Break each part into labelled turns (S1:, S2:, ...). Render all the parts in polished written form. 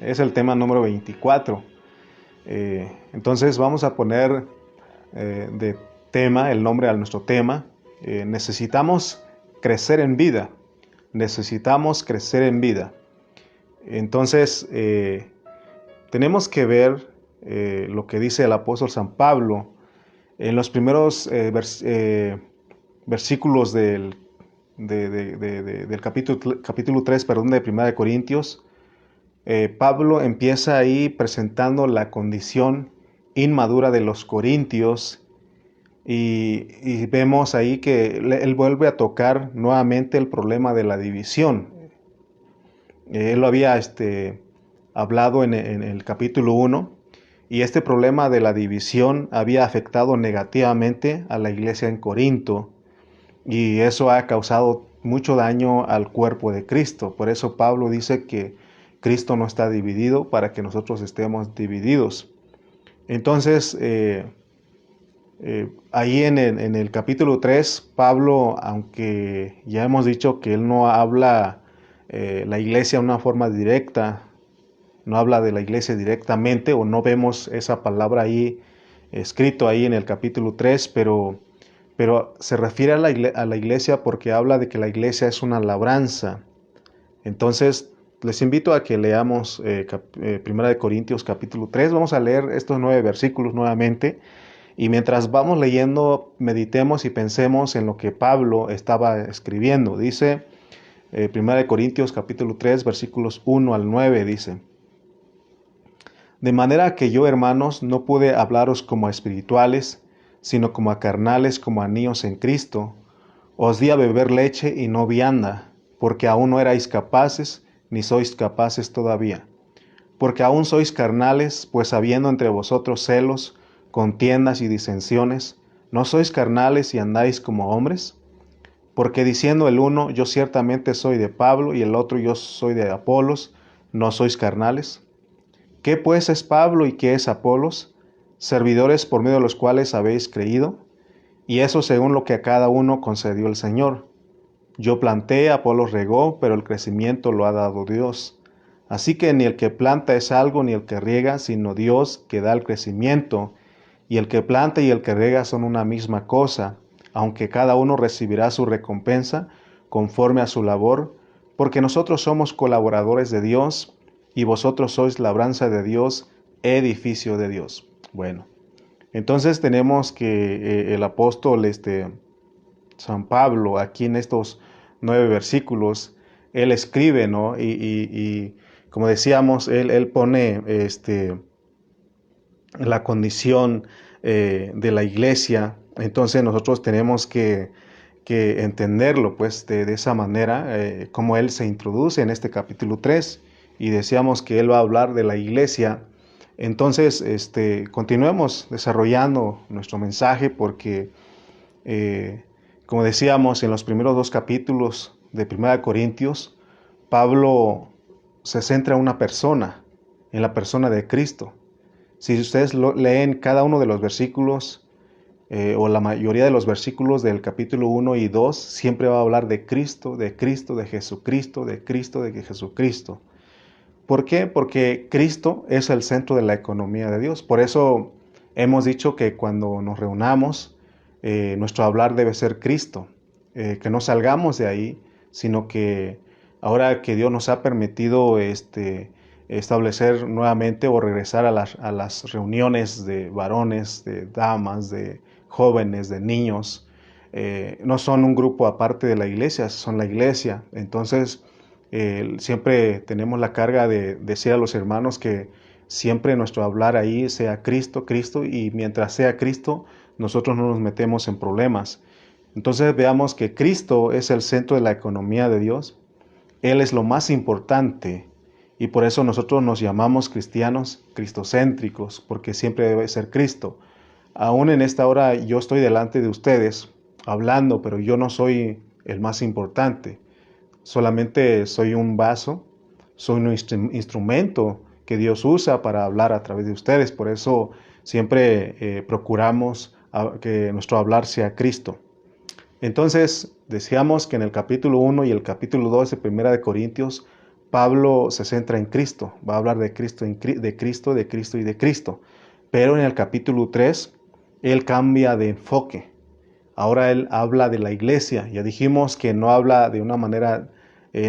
S1: Es el tema número 24. Entonces vamos a poner de tema, el nombre a nuestro tema. Necesitamos crecer en vida. Necesitamos crecer en vida. Entonces tenemos que ver lo que dice el apóstol San Pablo en los primeros versículos del capítulo 3, perdón, de 1 de Corintios. Pablo empieza ahí presentando la condición inmadura de los corintios y vemos ahí que él vuelve a tocar nuevamente el problema de la división. Él lo había hablado en el capítulo 1 y este problema de la división había afectado negativamente a la iglesia en Corinto y eso ha causado mucho daño al cuerpo de Cristo. Por eso Pablo dice que Cristo no está dividido para que nosotros estemos divididos. Entonces, ahí en el capítulo 3, Pablo, aunque ya hemos dicho que él no habla la iglesia de una forma directa, no habla de la iglesia directamente, o no vemos esa palabra ahí escrito ahí en el capítulo 3, pero se refiere a la iglesia porque habla de que la iglesia es una labranza. Entonces, les invito a que leamos 1 de Corintios capítulo 3. Vamos a leer estos 9 versículos nuevamente. Y mientras vamos leyendo, meditemos y pensemos en lo que Pablo estaba escribiendo. Dice 1 de Corintios capítulo 3, versículos 1 al 9, dice: De manera que yo, hermanos, no pude hablaros como a espirituales, sino como a carnales, como a niños en Cristo. Os di a beber leche y no vianda, porque aún no erais capaces, ni sois capaces todavía. Porque aún sois carnales, pues habiendo entre vosotros celos, contiendas y disensiones, ¿no sois carnales y andáis como hombres? Porque diciendo el uno, yo ciertamente soy de Pablo, y el otro, yo soy de Apolos, ¿no sois carnales? ¿Qué pues es Pablo y qué es Apolos? Servidores por medio de los cuales habéis creído, y eso según lo que a cada uno concedió el Señor. Yo planté, Apolos regó, pero el crecimiento lo ha dado Dios. Así que ni el que planta es algo, ni el que riega, sino Dios que da el crecimiento. Y el que planta y el que riega son una misma cosa, aunque cada uno recibirá su recompensa conforme a su labor, porque nosotros somos colaboradores de Dios, y vosotros sois labranza de Dios, edificio de Dios. Bueno, entonces tenemos que el apóstol San Pablo, aquí en estos 9 versículos, él escribe, ¿no? Y como decíamos, él pone la condición de la iglesia. Entonces nosotros tenemos que entenderlo, pues, de esa manera, como él se introduce en este capítulo 3, y decíamos que él va a hablar de la iglesia. Entonces, continuemos desarrollando nuestro mensaje porque como decíamos en los primeros 2 capítulos de 1 Corintios, Pablo se centra en una persona, en la persona de Cristo. Si ustedes leen cada uno de los versículos, o la mayoría de los versículos del capítulo 1 y 2, siempre va a hablar de Cristo, de Cristo, de Jesucristo, de Cristo, de Jesucristo. ¿Por qué? Porque Cristo es el centro de la economía de Dios. Por eso hemos dicho que cuando nos reunamos, nuestro hablar debe ser Cristo, que no salgamos de ahí, sino que ahora que Dios nos ha permitido establecer nuevamente o regresar a las reuniones de varones, de damas, de jóvenes, de niños, no son un grupo aparte de la iglesia, son la iglesia. Entonces, siempre tenemos la carga de decir a los hermanos que siempre nuestro hablar ahí sea Cristo, Cristo, y mientras sea Cristo, nosotros no nos metemos en problemas. Entonces veamos que Cristo es el centro de la economía de Dios. Él es lo más importante y por eso nosotros nos llamamos cristianos cristocéntricos, porque siempre debe ser Cristo. Aún en esta hora yo estoy delante de ustedes hablando, pero yo no soy el más importante. Solamente soy un vaso, soy un instrumento que Dios usa para hablar a través de ustedes. Por eso siempre procuramos que nuestro hablar sea Cristo. Entonces, decíamos que en el capítulo 1 y el capítulo 2 de 1 de Corintios, Pablo se centra en Cristo, va a hablar de Cristo, de Cristo, de Cristo y de Cristo. Pero en el capítulo 3, él cambia de enfoque. Ahora él habla de la iglesia. Ya dijimos que no habla de una manera,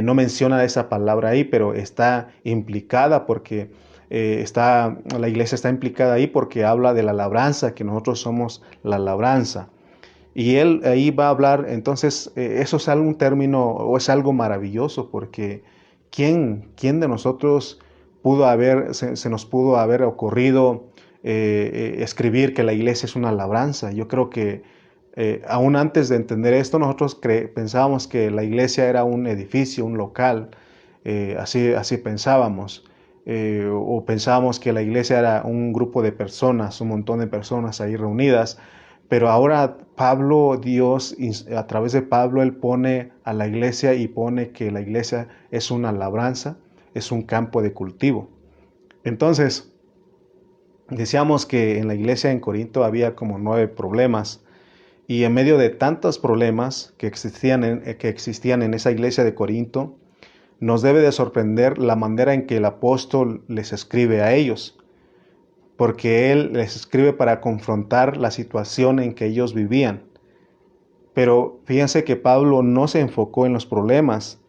S1: no menciona esa palabra ahí, pero está implicada porque la iglesia está implicada ahí porque habla de la labranza, que nosotros somos la labranza. Y él ahí va a hablar, entonces, eso es un término o es algo maravilloso porque ¿quién de nosotros se nos pudo haber ocurrido escribir que la iglesia es una labranza? Yo creo que aún antes de entender esto, nosotros pensábamos que la iglesia era un edificio, un local, así pensábamos. O pensábamos que la iglesia era un grupo de personas, un montón de personas ahí reunidas. Pero ahora Pablo, Dios, a través de Pablo, él pone a la iglesia y pone que la iglesia es una labranza, es un campo de cultivo. Entonces, decíamos que en la iglesia en Corinto había como 9 problemas. Y en medio de tantos problemas que existían en esa iglesia de Corinto, nos debe de sorprender la manera en que el apóstol les escribe a ellos, porque él les escribe para confrontar la situación en que ellos vivían. Pero fíjense que Pablo no se enfocó en los problemas,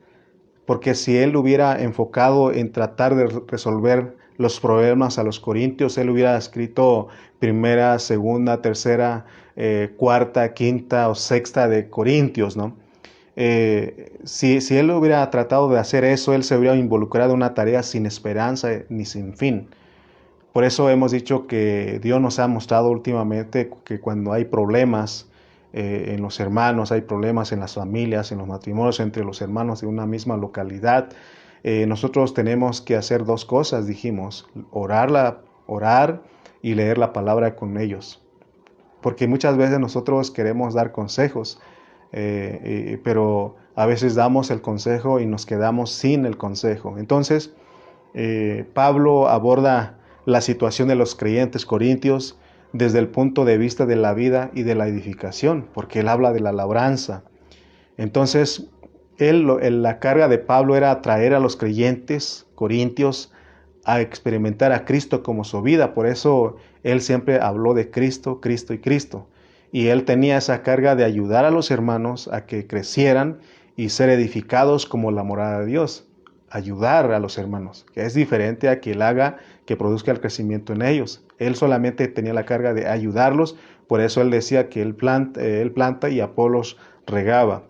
S1: porque si él hubiera enfocado en tratar de resolver los problemas a los corintios, él hubiera escrito primera, segunda, tercera, cuarta, quinta o sexta de Corintios, ¿no? Si él hubiera tratado de hacer eso, él se hubiera involucrado en una tarea sin esperanza ni sin fin. Por eso hemos dicho que Dios nos ha mostrado últimamente que cuando hay problemas en los hermanos, hay problemas en las familias, en los matrimonios entre los hermanos de una misma localidad, nosotros tenemos que hacer 2 cosas, dijimos, orar y leer la palabra con ellos. Porque muchas veces nosotros queremos dar consejos, pero a veces damos el consejo y nos quedamos sin el consejo. Entonces, Pablo aborda la situación de los creyentes corintios desde el punto de vista de la vida y de la edificación, porque él habla de la labranza. Entonces, la carga de Pablo era atraer a los creyentes corintios a experimentar a Cristo como su vida. Por eso él siempre habló de Cristo, Cristo y Cristo. Y él tenía esa carga de ayudar a los hermanos a que crecieran y ser edificados como la morada de Dios. Ayudar a los hermanos, que es diferente a que él haga que produzca el crecimiento en ellos. Él solamente tenía la carga de ayudarlos, por eso él decía que él planta y Apolos regaba.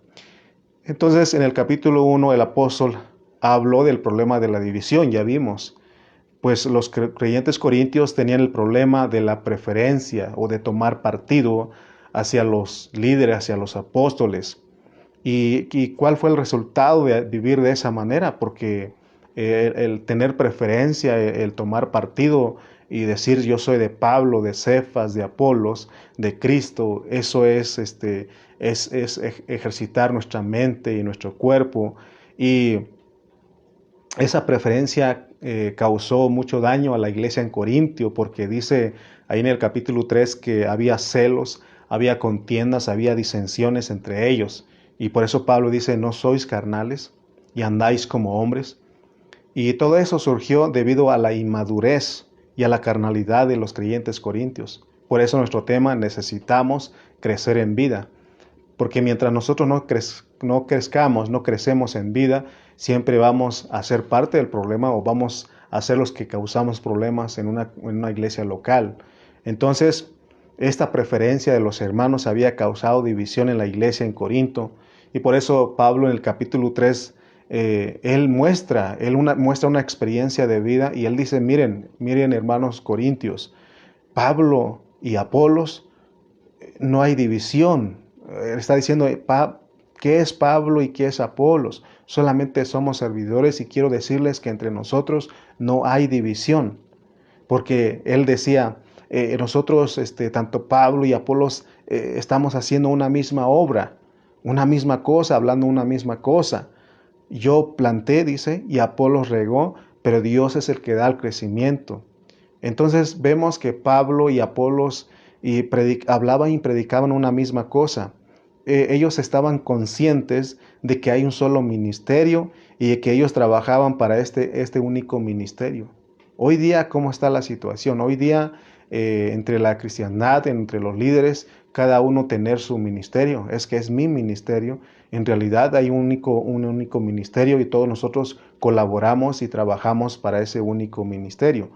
S1: Entonces, en el capítulo 1, el apóstol habló del problema de la división, ya vimos. Pues los creyentes corintios tenían el problema de la preferencia o de tomar partido hacia los líderes, hacia los apóstoles. ¿Y cuál fue el resultado de vivir de esa manera? Porque el tener preferencia, el tomar partido y decir yo soy de Pablo, de Cefas, de Apolos, de Cristo, eso es ejercitar nuestra mente y nuestro cuerpo. Y esa preferencia causó mucho daño a la iglesia en Corintio, porque dice ahí en el capítulo 3 que había celos, había contiendas, había disensiones entre ellos. Y por eso Pablo dice, no sois carnales y andáis como hombres. Y todo eso surgió debido a la inmadurez y a la carnalidad de los creyentes corintios. Por eso nuestro tema, necesitamos crecer en vida. Porque mientras nosotros no crezcamos, no crecemos en vida, siempre vamos a ser parte del problema o vamos a ser los que causamos problemas en una iglesia local. Entonces, esta preferencia de los hermanos había causado división en la iglesia en Corinto. Y por eso Pablo en el capítulo 3, él muestra una experiencia de vida y él dice, miren hermanos corintios, Pablo y Apolos, no hay división. Él está diciendo, ¿qué es Pablo y qué es Apolos? Solamente somos servidores y quiero decirles que entre nosotros no hay división. Porque él decía, nosotros, tanto Pablo y Apolos, estamos haciendo una misma obra, una misma cosa, hablando una misma cosa. Yo planté, dice, y Apolos regó, pero Dios es el que da el crecimiento. Entonces vemos que Pablo y Apolos hablaban y predicaban una misma cosa. Ellos estaban conscientes de que hay un solo ministerio y que ellos trabajaban para este único ministerio. Hoy día, ¿cómo está la situación? Hoy día, entre la cristiandad, entre los líderes, cada uno tener su ministerio. Es que es mi ministerio. En realidad hay un único ministerio y todos nosotros colaboramos y trabajamos para ese único ministerio.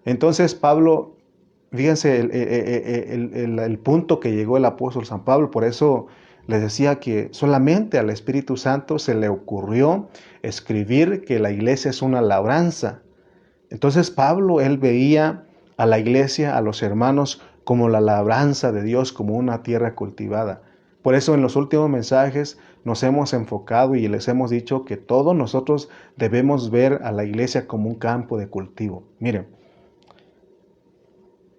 S1: Entonces Pablo, fíjense el punto que llegó el apóstol San Pablo, por eso les decía que solamente al Espíritu Santo se le ocurrió escribir que la iglesia es una labranza. Entonces Pablo, él veía a la iglesia, a los hermanos, como la labranza de Dios, como una tierra cultivada. Por eso en los últimos mensajes nos hemos enfocado y les hemos dicho que todos nosotros debemos ver a la iglesia como un campo de cultivo. Miren,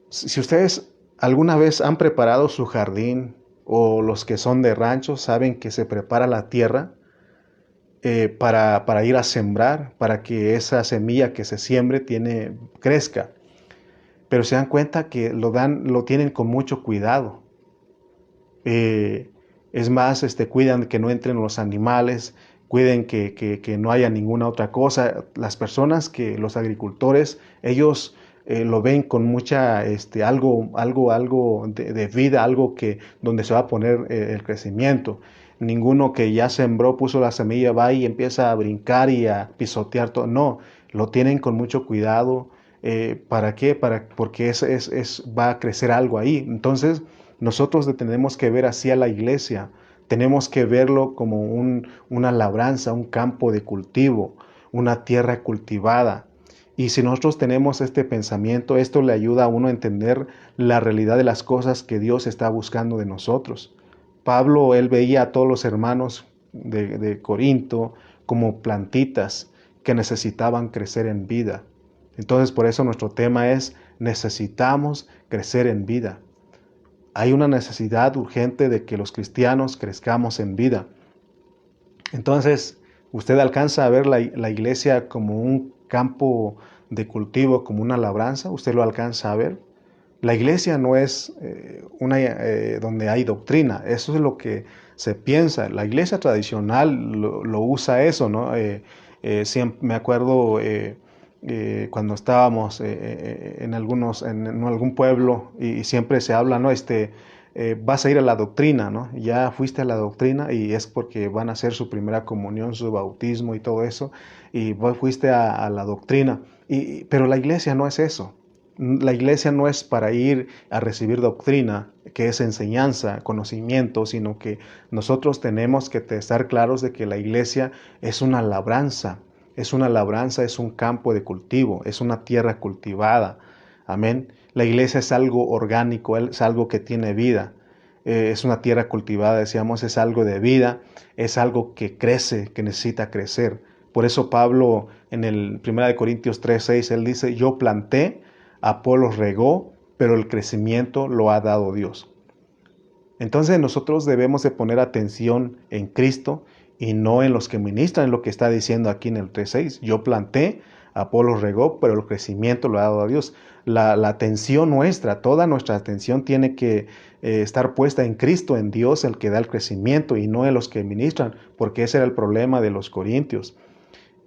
S1: si ustedes alguna vez han preparado su jardín o los que son de rancho saben que se prepara la tierra para ir a sembrar, para que esa semilla que se siembre crezca. Pero se dan cuenta que lo tienen con mucho cuidado. Es más, cuidan que no entren los animales, cuiden que no haya ninguna otra cosa. Las personas los agricultores, ellos lo ven con mucha, algo de vida, algo donde se va a poner el crecimiento. Ninguno que ya sembró, puso la semilla, va y empieza a brincar y a pisotear todo. No, lo tienen con mucho cuidado. ¿Para qué? Porque va a crecer algo ahí. Entonces, nosotros tenemos que ver así a la iglesia. Tenemos que verlo como una labranza, un campo de cultivo, una tierra cultivada. Y si nosotros tenemos este pensamiento, esto le ayuda a uno a entender la realidad de las cosas que Dios está buscando de nosotros. Pablo, él veía a todos los hermanos de Corinto como plantitas que necesitaban crecer en vida. Entonces, por eso nuestro tema es: necesitamos crecer en vida. Hay una necesidad urgente de que los cristianos crezcamos en vida. Entonces, usted alcanza a ver la iglesia como un campo de cultivo, como una labranza. Usted lo alcanza a ver. La iglesia no es donde hay doctrina. Eso es lo que se piensa. La iglesia tradicional lo usa eso, ¿no? Siempre me acuerdo cuando estábamos en algún pueblo y siempre se habla, ¿no? Vas a ir a la doctrina, ¿no? Ya fuiste a la doctrina y es porque van a hacer su primera comunión, su bautismo y todo eso, y vos fuiste a la doctrina. Pero la iglesia no es eso. La iglesia no es para ir a recibir doctrina, que es enseñanza, conocimiento, sino que nosotros tenemos que estar claros de que la iglesia es una labranza, es un campo de cultivo, es una tierra cultivada. Amén. La iglesia es algo orgánico, es algo que tiene vida. Es una tierra cultivada, decíamos, es algo de vida, es algo que crece, que necesita crecer. Por eso Pablo en el 1 Corintios 3:6, él dice: yo planté, Apolos regó, pero el crecimiento lo ha dado Dios. Entonces nosotros debemos de poner atención en Cristo y no en los que ministran, lo que está diciendo aquí en el 3:6. Yo planté, Apolos regó, pero el crecimiento lo ha dado a Dios. La atención nuestra, toda nuestra atención tiene que estar puesta en Cristo, en Dios, el que da el crecimiento, y no en los que ministran, porque ese era el problema de los corintios.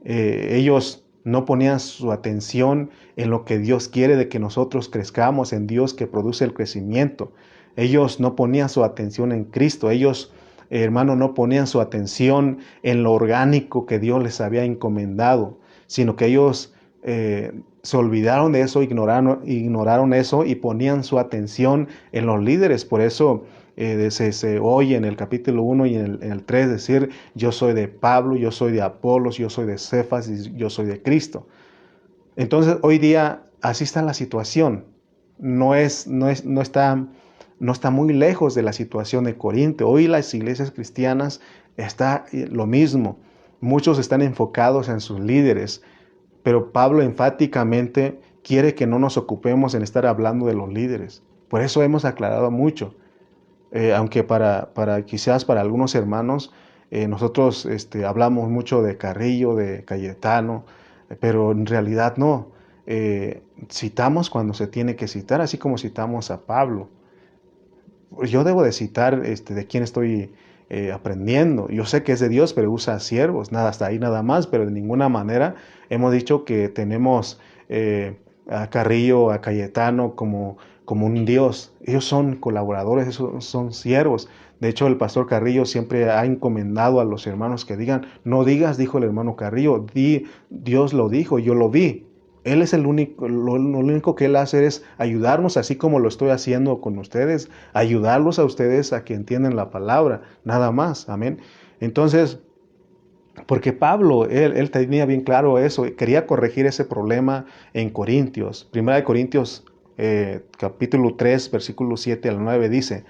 S1: Ellos no ponían su atención en lo que Dios quiere de que nosotros crezcamos, en Dios que produce el crecimiento. Ellos no ponían su atención en Cristo. Ellos, hermano, no ponían su atención en lo orgánico que Dios les había encomendado, sino que ellos se olvidaron de eso, ignoraron eso y ponían su atención en los líderes. Por eso se oye en el capítulo 1 y en el 3 decir: yo soy de Pablo, yo soy de Apolos, yo soy de Cefas y yo soy de Cristo. Entonces hoy día así está la situación. No está muy lejos de la situación de Corinto. Hoy las iglesias cristianas está lo mismo. Muchos están enfocados en sus líderes, pero Pablo enfáticamente quiere que no nos ocupemos en estar hablando de los líderes. Por eso hemos aclarado mucho. Aunque quizás para algunos hermanos nosotros hablamos mucho de Carrillo, de Cayetano, pero en realidad no. Citamos cuando se tiene que citar, así como citamos a Pablo. Yo debo de citar de quién estoy aprendiendo. Yo sé que es de Dios, pero usa siervos, nada, hasta ahí nada más, pero de ninguna manera hemos dicho que tenemos a Carrillo, a Cayetano como un Dios. Ellos son colaboradores, ellos son siervos. De hecho, el pastor Carrillo siempre ha encomendado a los hermanos que digan, no digas, dijo el hermano Carrillo, di, Dios lo dijo, yo lo vi. Él es el único, lo único que él hace es ayudarnos, así como lo estoy haciendo con ustedes, ayudarlos a ustedes a que entiendan la palabra, nada más, amén. Entonces, porque Pablo, él tenía bien claro eso, quería corregir ese problema en Corintios. Primera de Corintios, capítulo 3, versículo 7 al 9 dice,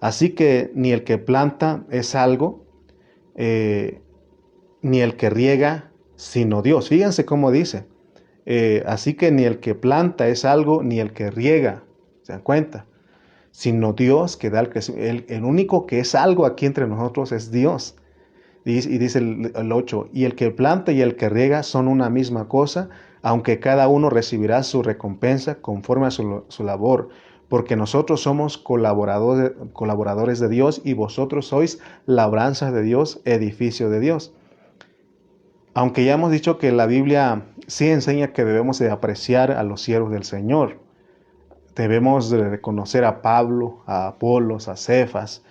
S1: así que ni el que planta es algo, eh, ni el que riega, sino Dios. Fíjense cómo dice, así que ni el que planta es algo, ni el que riega, ¿se dan cuenta? Sino Dios que da el crecimiento. El único que es algo aquí entre nosotros es Dios. Y dice el 8, y el que planta y el que riega son una misma cosa, aunque cada uno recibirá su recompensa conforme a su labor, porque nosotros somos colaboradores de Dios y vosotros sois labranzas de Dios, edificio de Dios. Aunque ya hemos dicho que la Biblia sí enseña que debemos de apreciar a los siervos del Señor, debemos de reconocer a Pablo, a Apolos, a Cefas,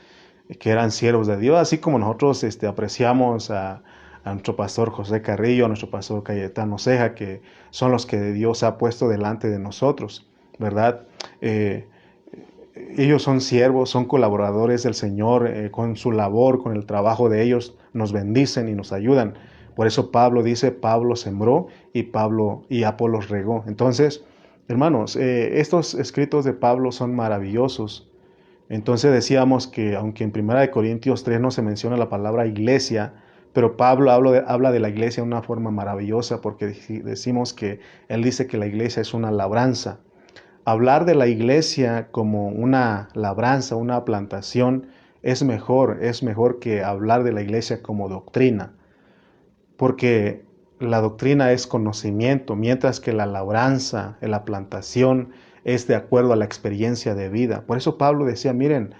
S1: que eran siervos de Dios, así como nosotros apreciamos a nuestro pastor José Carrillo, a nuestro pastor Cayetano Ceja, que son los que Dios ha puesto delante de nosotros, ¿verdad? Ellos son siervos, son colaboradores del Señor, con su labor, con el trabajo de ellos, nos bendicen y nos ayudan. Por eso Pablo dice, Pablo sembró y Apolos regó. Entonces, hermanos, estos escritos de Pablo son maravillosos. Entonces decíamos que aunque en 1 Corintios 3 no se menciona la palabra iglesia, pero Pablo habla de la iglesia de una forma maravillosa porque decimos que él dice que la iglesia es una labranza. Hablar de la iglesia como una labranza, una plantación, es mejor que hablar de la iglesia como doctrina, porque la doctrina es conocimiento, mientras que la labranza, la plantación, es de acuerdo a la experiencia de vida. Por eso Pablo decía, miren,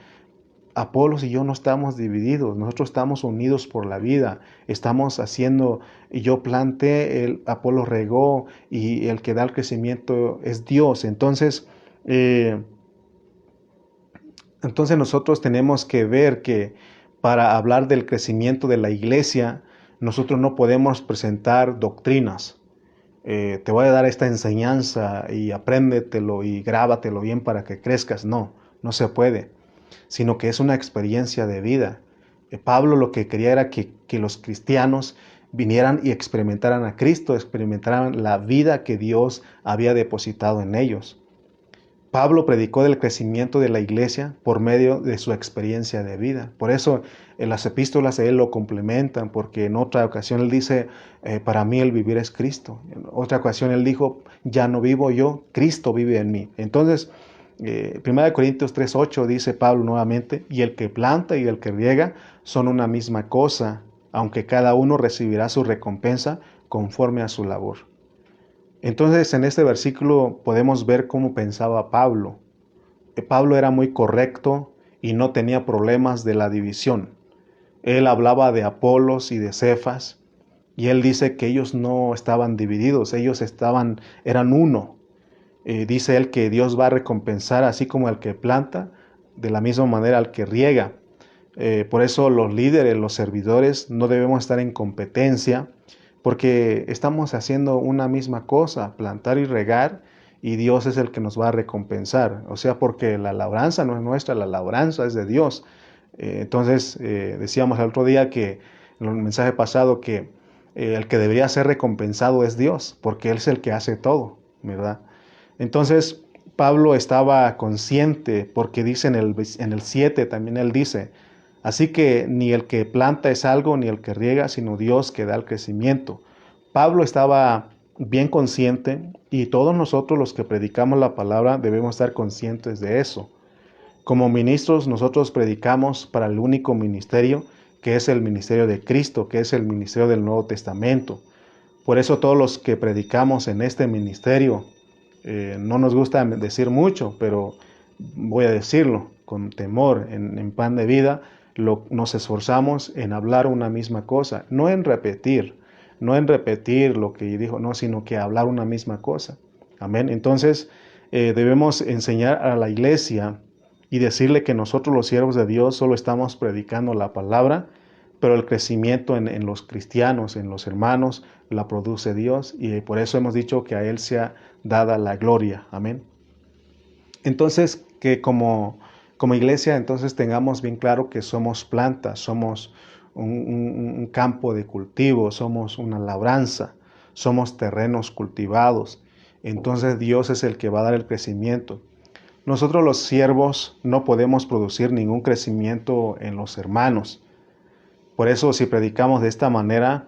S1: Apolos y yo no estamos divididos, nosotros estamos unidos por la vida, estamos haciendo, y yo planté, el Apolo regó, y el que da el crecimiento es Dios. Eh, entonces nosotros tenemos que ver que para hablar del crecimiento de la iglesia, nosotros no podemos presentar doctrinas. Te voy a dar esta enseñanza y apréndetelo y grábatelo bien para que crezcas. No, no se puede, sino que es una experiencia de vida. Pablo lo que quería era que los cristianos vinieran y experimentaran a Cristo, experimentaran la vida que Dios había depositado en ellos. Pablo predicó del crecimiento de la iglesia por medio de su experiencia de vida. Por eso en las epístolas de él lo complementan, porque en otra ocasión él dice, para mí el vivir es Cristo. En otra ocasión él dijo, ya no vivo yo, Cristo vive en mí. Entonces, 1 Corintios 3:8 dice Pablo nuevamente, y el que planta y el que riega son una misma cosa, aunque cada uno recibirá su recompensa conforme a su labor. Entonces, en este versículo podemos ver cómo pensaba Pablo. Pablo era muy correcto y no tenía problemas de la división. Él hablaba de Apolos y de Cefas, y él dice que ellos no estaban divididos, eran uno. Dice él que Dios va a recompensar así como al que planta, de la misma manera al que riega. Por eso los líderes, los servidores, no debemos estar en competencia, porque estamos haciendo una misma cosa, plantar y regar, y Dios es el que nos va a recompensar. O sea, porque la labranza no es nuestra, la labranza es de Dios. Decíamos el otro día que, en el mensaje pasado, que el que debería ser recompensado es Dios, porque Él es el que hace todo, ¿verdad? Entonces, Pablo estaba consciente, porque dice en el 7, también él dice, así que ni el que planta es algo, ni el que riega, sino Dios que da el crecimiento. Pablo estaba bien consciente, y todos nosotros los que predicamos la palabra debemos estar conscientes de eso. Como ministros, nosotros predicamos para el único ministerio, que es el ministerio de Cristo, que es el ministerio del Nuevo Testamento. Por eso todos los que predicamos en este ministerio, no nos gusta decir mucho, pero voy a decirlo con temor, en Pan de Vida, nos esforzamos en hablar una misma cosa, no en repetir, lo que dijo, no, sino que hablar una misma cosa. Amén. Entonces, debemos enseñar a la iglesia y decirle que nosotros los siervos de Dios solo estamos predicando la palabra, pero el crecimiento en los cristianos, en los hermanos, la produce Dios, y por eso hemos dicho que a Él sea dada la gloria. Amén. Entonces, que como iglesia, entonces tengamos bien claro que somos plantas, somos un campo de cultivo, somos una labranza, somos terrenos cultivados. Entonces Dios es el que va a dar el crecimiento. Nosotros los siervos no podemos producir ningún crecimiento en los hermanos. Por eso si predicamos de esta manera,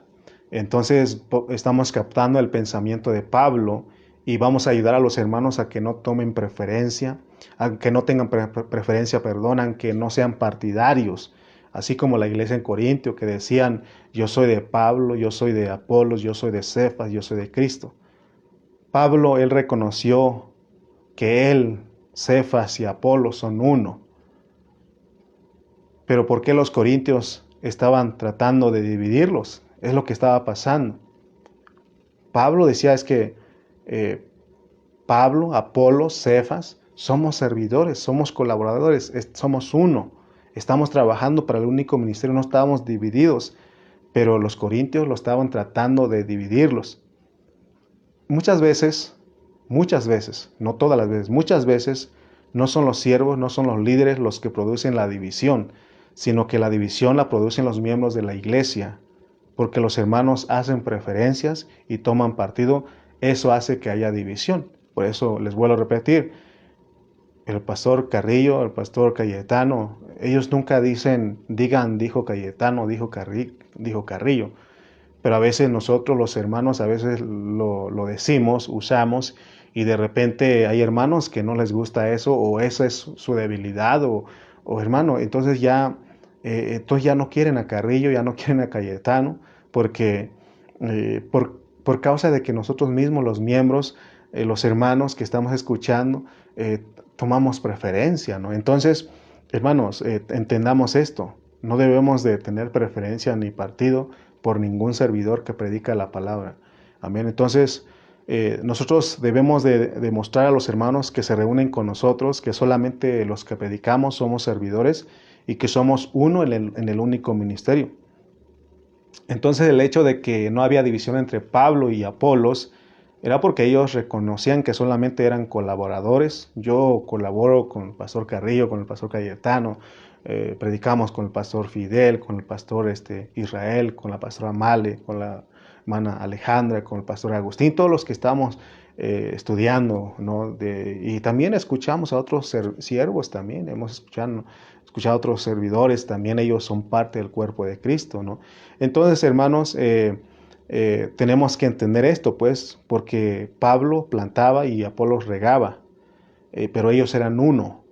S1: entonces estamos captando el pensamiento de Pablo y vamos a ayudar a los hermanos a que no tomen preferencia, a que no tengan preferencia, a que no sean partidarios, así como la iglesia en Corintio que decían, yo soy de Pablo, yo soy de Apolos, yo soy de Cefas, yo soy de Cristo. Pablo, él reconoció que él, Cefas y Apolos son uno. Pero ¿por qué los corintios estaban tratando de dividirlos? Es lo que estaba pasando. Pablo decía es que Pablo, Apolos, Cefas, somos servidores, somos colaboradores, somos uno. Estamos trabajando para el único ministerio, no estábamos divididos, pero los corintios lo estaban tratando de dividirlos. Muchas veces, no todas las veces, muchas veces no son los siervos, no son los líderes los que producen la división, sino que la división la producen los miembros de la iglesia, porque los hermanos hacen preferencias y toman partido, eso hace que haya división. Por eso les vuelvo a repetir, el pastor Carrillo, el pastor Cayetano, ellos nunca digan dijo Cayetano, dijo Carrillo, pero a veces nosotros los hermanos a veces lo decimos, usamos, y de repente hay hermanos que no les gusta eso, o esa es su debilidad, o hermano, entonces ya no quieren a Carrillo, ya no quieren a Cayetano, porque por causa de que nosotros mismos, los miembros, los hermanos que estamos escuchando, tomamos preferencia, ¿no? Entonces, hermanos, entendamos esto, no debemos de tener preferencia ni partido por ningún servidor que predica la palabra. Amén. Entonces, nosotros debemos de demostrar a los hermanos que se reúnen con nosotros que solamente los que predicamos somos servidores y que somos uno en el único ministerio. Entonces, el hecho de que no había división entre Pablo y Apolos era porque ellos reconocían que solamente eran colaboradores. Yo colaboro con el pastor Carrillo, con el pastor Cayetano, predicamos con el pastor Fidel, con el pastor Israel, con la pastora Male, con la hermana Alejandra, con el pastor Agustín, todos los que estamos estudiando, ¿no? Y también escuchamos a otros siervos también, hemos escuchado a otros servidores, también ellos son parte del cuerpo de Cristo, ¿no? Entonces, hermanos, tenemos que entender esto, pues, porque Pablo plantaba y Apolos regaba, pero ellos eran uno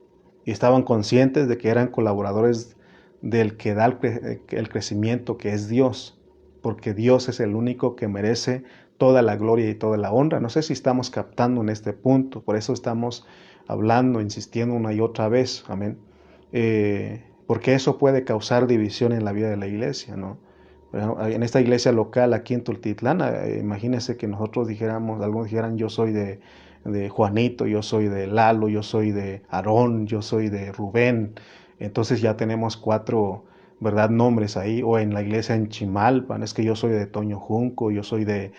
S1: y estaban conscientes de que eran colaboradores del que da el crecimiento, que es Dios, porque Dios es el único que merece toda la gloria y toda la honra. No sé si estamos captando en este punto, por eso estamos hablando, insistiendo una y otra vez, amén, porque eso puede causar división en la vida de la iglesia, ¿no? En esta iglesia local aquí en Tultitlán, imagínense que nosotros dijéramos, algunos dijeran yo soy de Juanito, yo soy de Lalo, yo soy de Aarón, yo soy de Rubén. Entonces ya tenemos 4, ¿verdad?, nombres ahí. O en la iglesia en Chimalpan, es que yo soy de Toño Junco, yo soy de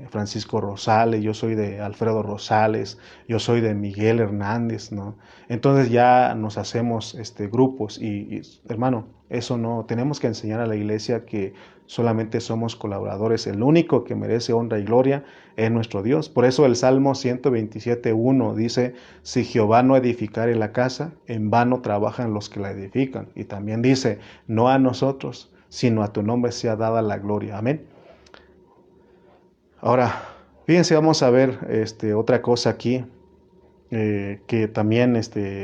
S1: Francisco Rosales, yo soy de Alfredo Rosales, yo soy de Miguel Hernández, ¿no? Entonces ya nos hacemos grupos y hermano, eso no, tenemos que enseñar a la iglesia que solamente somos colaboradores, el único que merece honra y gloria es nuestro Dios. Por eso el Salmo 127:1 dice, si Jehová no edificare la casa, en vano trabajan los que la edifican. Y también dice, no a nosotros, sino a tu nombre sea dada la gloria. Amén. Ahora, fíjense, vamos a ver otra cosa aquí, que también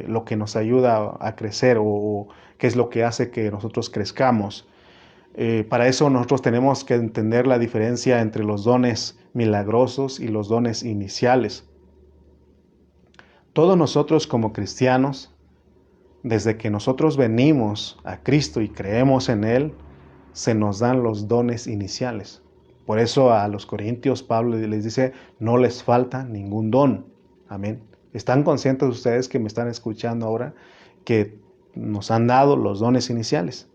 S1: lo que nos ayuda a crecer o qué es lo que hace que nosotros crezcamos. Para eso nosotros tenemos que entender la diferencia entre los dones milagrosos y los dones iniciales. Todos nosotros como cristianos Desde que nosotros venimos a Cristo y creemos en Él, se nos dan los dones iniciales. Por eso a los corintios Pablo les dice, no les falta ningún don. Amén. ¿Están conscientes ustedes que me están escuchando ahora que nos han dado los dones iniciales?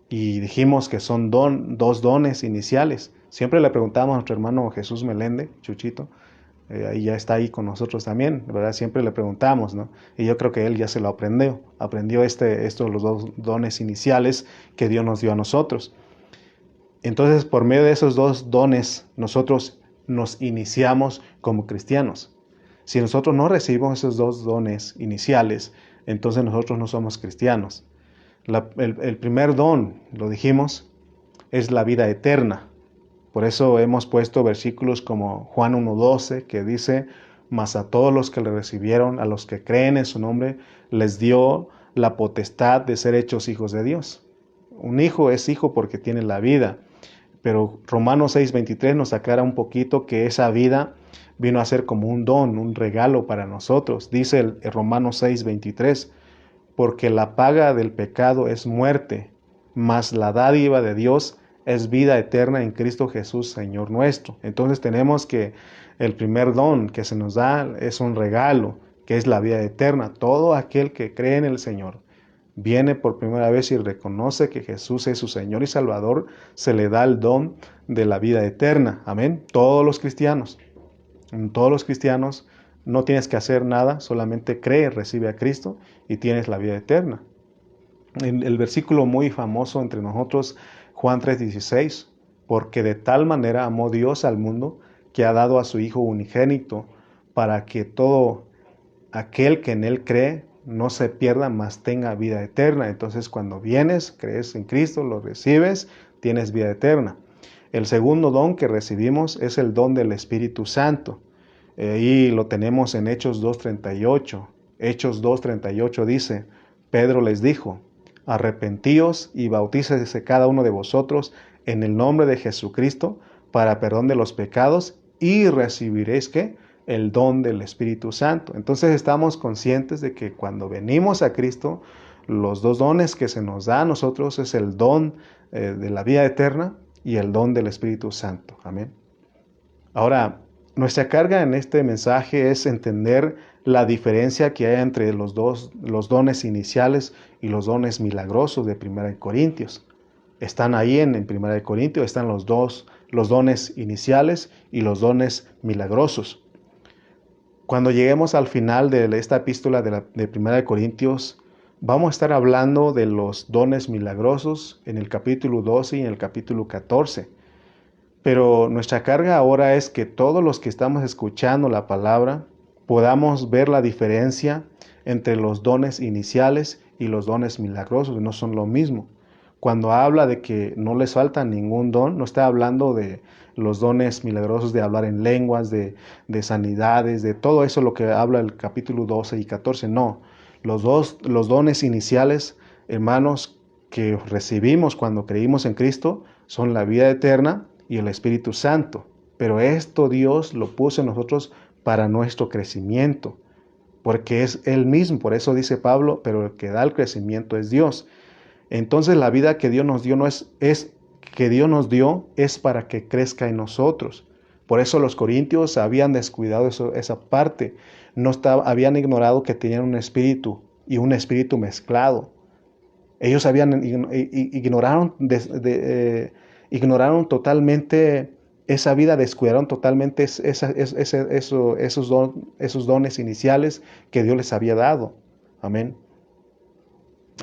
S1: Y dijimos que son dos dones iniciales. Siempre le preguntamos a nuestro hermano Jesús Melende, Chuchito, ahí ya está ahí con nosotros también, ¿verdad? Siempre le preguntamos, ¿no? Y yo creo que él ya se lo aprendió estos los dos dones iniciales que Dios nos dio a nosotros. Entonces, por medio de esos dos dones, nosotros nos iniciamos como cristianos. Si nosotros no recibimos esos dos dones iniciales, entonces nosotros no somos cristianos. El primer don, lo dijimos, es la vida eterna. Por eso hemos puesto versículos como Juan 1:12, que dice, mas a todos los que le recibieron, a los que creen en su nombre, les dio la potestad de ser hechos hijos de Dios. Un hijo es hijo porque tiene la vida, pero Romanos 6:23 nos aclara un poquito que esa vida vino a ser como un don, un regalo para nosotros. Dice el Romanos 6:23, porque la paga del pecado es muerte, mas la dádiva de Dios es vida eterna en Cristo Jesús, Señor nuestro. Entonces tenemos que el primer don que se nos da es un regalo, que es la vida eterna. Todo aquel que cree en el Señor, viene por primera vez y reconoce que Jesús es su Señor y Salvador, se le da el don de la vida eterna. Amén. Todos los cristianos no tienes que hacer nada, solamente cree, recibe a Cristo y tienes la vida eterna. El versículo muy famoso entre nosotros, Juan 3:16, porque de tal manera amó Dios al mundo que ha dado a su Hijo unigénito, para que todo aquel que en Él cree no se pierda, mas tenga vida eterna. Entonces cuando vienes, crees en Cristo, lo recibes, tienes vida eterna. El segundo don que recibimos es el don del Espíritu Santo. Ahí lo tenemos en Hechos 2:38. Hechos 2:38 dice, Pedro les dijo, arrepentíos y bautícese cada uno de vosotros en el nombre de Jesucristo para perdón de los pecados y recibiréis ¿qué? El don del Espíritu Santo. Entonces estamos conscientes de que cuando venimos a Cristo, los dos dones que se nos da a nosotros es el don de la vida eterna y el don del Espíritu Santo. Amén. Ahora, nuestra carga en este mensaje es entender la diferencia que hay entre los dones iniciales y los dones milagrosos de 1 Corintios. Están ahí en 1 Corintios, están los dones iniciales y los dones milagrosos. Cuando lleguemos al final de esta epístola de 1 Corintios, vamos a estar hablando de los dones milagrosos en el capítulo 12 y en el capítulo 14. Pero nuestra carga ahora es que todos los que estamos escuchando la palabra podamos ver la diferencia entre los dones iniciales y los dones milagrosos, no son lo mismo. Cuando habla de que no les falta ningún don, no está hablando de los dones milagrosos de hablar en lenguas, de sanidades, de todo eso lo que habla el capítulo 12 y 14, no. Los dones iniciales, hermanos, que recibimos cuando creímos en Cristo, son la vida eterna y el Espíritu Santo. Pero esto Dios lo puso en nosotros para nuestro crecimiento, porque es Él mismo. Por eso dice Pablo, pero el que da el crecimiento es Dios. Entonces la vida que Dios nos dio es para que crezca en nosotros. Por eso los corintios habían descuidado esa parte. Habían ignorado que tenían un espíritu y un espíritu mezclado. Ellos ignoraron totalmente esa vida, descuidaron totalmente esos dones iniciales que Dios les había dado. Amén.